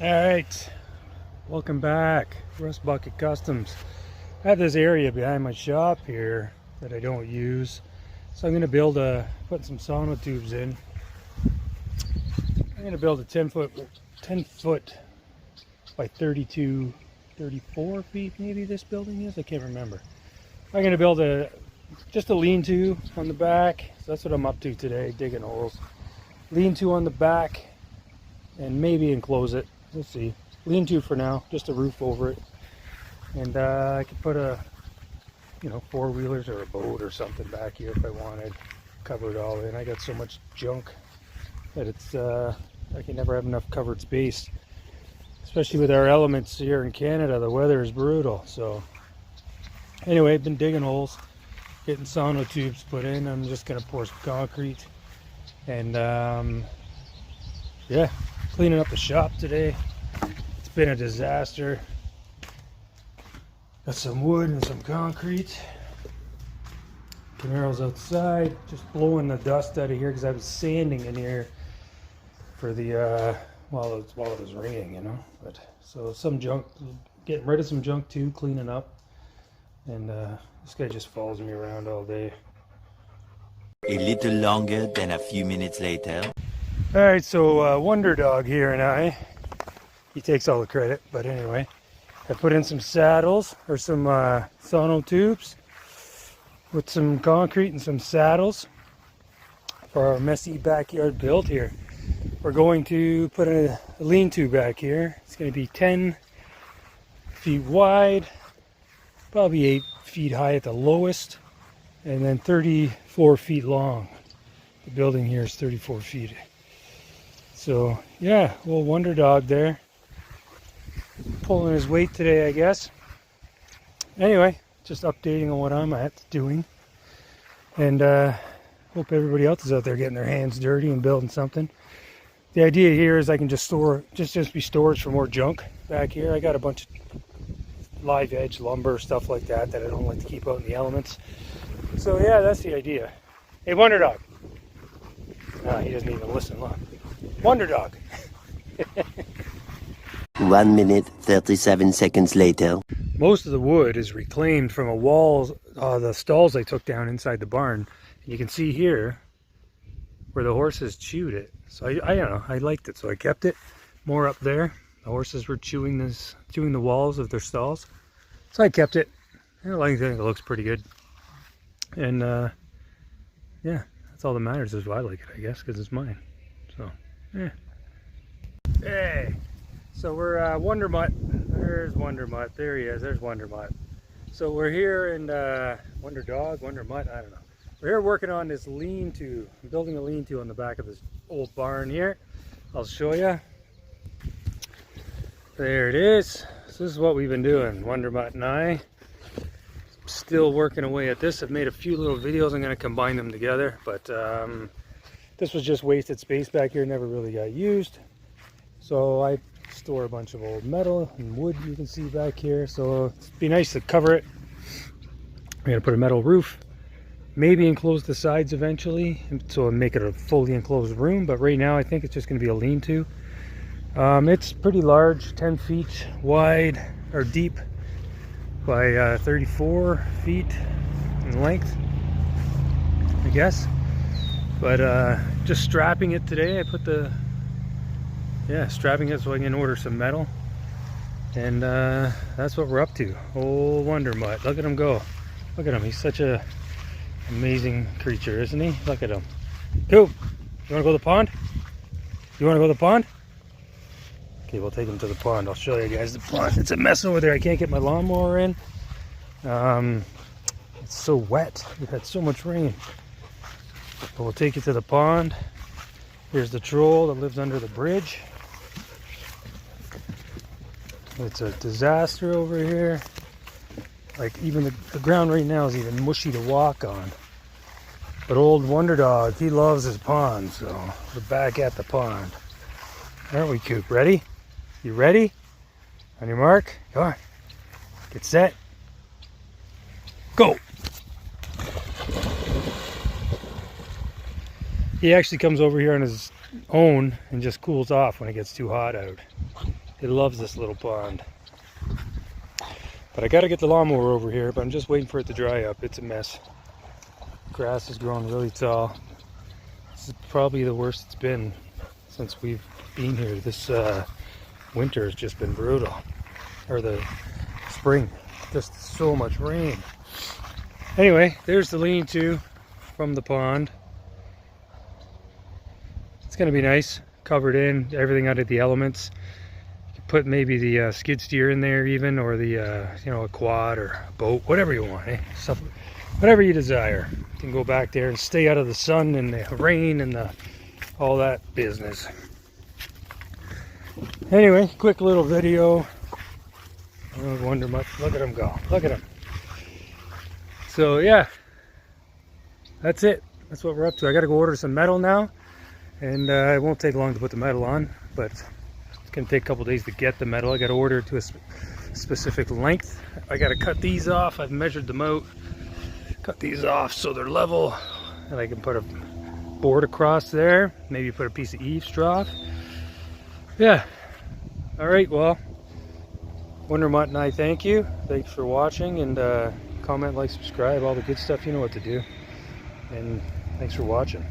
Alright, welcome back. Rustbucket Customs. I have this area behind my shop here that I don't use, so I'm going to build put some sauna tubes in. I'm going to build a 10 foot by 34 feet maybe this building is, I can't remember. I'm going to build just a lean-to on the back, so that's what I'm up to today, digging holes. Lean-to on the back and maybe enclose it. We'll see. Lean-to for now, just a roof over it, and I could put a, four-wheelers or a boat or something back here if I wanted. Cover it all in. I got so much junk that it's I can never have enough covered space, especially with our elements here in Canada. The weather is brutal. So anyway, I've been digging holes, getting sauna tubes put in. I'm just gonna pour some concrete and yeah, cleaning up the shop today. It's been a disaster. Got some wood and some concrete. Camaro's outside, just blowing the dust out of here because I was sanding in here for the while it was raining, But so some junk, getting rid of some junk too, cleaning up. And this guy just follows me around all day. A little longer than a few minutes later. Alright, so Wonder Dog here and he takes all the credit, but anyway, I put in some saddles, or some sono tubes, with some concrete and some saddles for our messy backyard build here. We're going to put a lean-to back here. It's going to be 10 feet wide, probably 8 feet high at the lowest, and then 34 feet long. The building here is 34 feet. So yeah, little Wonder Dog there, pulling his weight today, I guess. Anyway, just updating on what I'm doing, and hope everybody else is out there getting their hands dirty and building something. The idea here is I can just be storage for more junk back here. I got a bunch of live edge lumber, stuff like that I don't like to keep out in the elements. So yeah, that's the idea. Hey, Wonder Dog. He doesn't even listen. Look. Wonder Dog. 1 minute 37 seconds later. Most of the wood is reclaimed from a wall, the stalls I took down inside the barn. And you can see here where the horses chewed it. So I don't know, I liked it, so I kept it. More up there. The horses were chewing the walls of their stalls. So I kept it. I think it looks pretty good. And yeah, that's all that matters, is why I like it, I guess, because it's mine. So yeah. Hey, so we're Wonder Mutt. There's Wonder Mutt. There he is. There's Wonder Mutt. So we're here in Wonder Dog, Wonder Mutt, I don't know. We're here working on this lean-to. I'm building a lean-to on the back of this old barn here. I'll show you. There it is. So this is what we've been doing, Wonder Mutt and I. Still working away at this. I've made a few little videos. I'm going to combine them together, but this was just wasted space back here, never really got used. So I store a bunch of old metal and wood you can see back here. So it'd be nice to cover it. I'm going to put a metal roof, maybe enclose the sides eventually, so make it a fully enclosed room. But right now I think it's just going to be a lean-to. It's pretty large, 10 feet wide or deep by 34 feet in length, I guess. But just strapping it today. I put strapping it so I can order some metal, and that's what we're up to. Old Wonder Mutt, look at him go. Look at him, he's such a amazing creature, isn't he? Look at him. Coop, you want to go to the pond? You want to go to the pond? Okay, we'll take him to the pond. I'll show you guys the pond. It's a mess over there. I can't get my lawnmower in. It's so wet. We've had so much rain. But we'll take you to the pond. Here's the troll that lives under the bridge. It's a disaster over here. Like, even the ground right now is even mushy to walk on. But old Wonder Dog, he loves his pond, so we're back at the pond. Aren't we, Coop? Ready? You ready? On your mark? Come on. Get set. Go! He actually comes over here on his own and just cools off when it gets too hot out. He loves this little pond. But I gotta get the lawnmower over here, but I'm just waiting for it to dry up. It's a mess. Grass is growing really tall. This is probably the worst it's been since we've been here. This winter has just been brutal. Or the spring. Just so much rain. Anyway, there's the lean-to from the pond. It's gonna be nice. Covered in, everything out of the elements. Put maybe the skid steer in there even, or the you know, a quad or a boat, whatever you want, eh? Stuff, whatever you desire. You can go back there and stay out of the sun and the rain and all that business. Anyway, quick little video. I don't wonder much. Look at him go. Look at him. So yeah, that's it. That's what we're up to. I gotta go order some metal now, and it won't take long to put the metal on, but it's gonna take a couple days to get the metal. I gotta order it to a specific length. I gotta cut these off. I've measured them out. Cut these off so they're level, and I can put a board across there. Maybe put a piece of eavesdrop. Yeah. All right. Well, Wondermutt and I thank you. Thanks for watching, and comment, like, subscribe, all the good stuff. You know what to do. And thanks for watching.